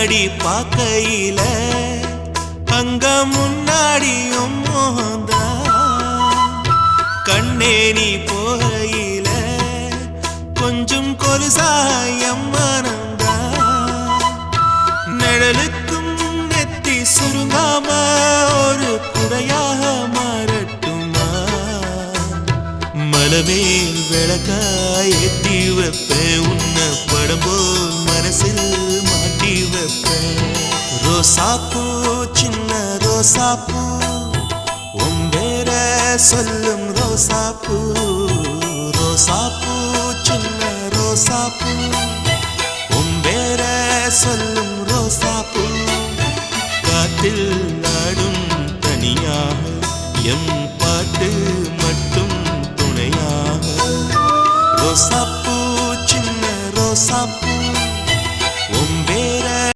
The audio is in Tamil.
பின்னாடி பார்க்கையில அங்க முன்னாடியும் மோகந்தான் கண்ணே நீ போகையில கொஞ்சம் கொலுசாயம் மனந்தான் நிழலுக்கும் நெத்தி சுருங்காம ஒரு குடையாக மாறட்டுமா மலமேல் விளக்காய் ஏத்தி வைப்பேன் உன்னை படம் போல் மனசில் மாட்டி வைப்பேன் ரோசாப்பூ சின்ன ரோசாப்பூ உம்பேர சொல்லும் ரோசாப்பூ ரோசாப்பூ சின்ன ரோசாப்பூ உம்பேர சொல்லும் ரோசாப்பூ காற்றில் நாடும் தனியாக எம் பாட்டு மட்டும் துணையாக ரோசாப்பூ சின்ன ரோசாப்பூ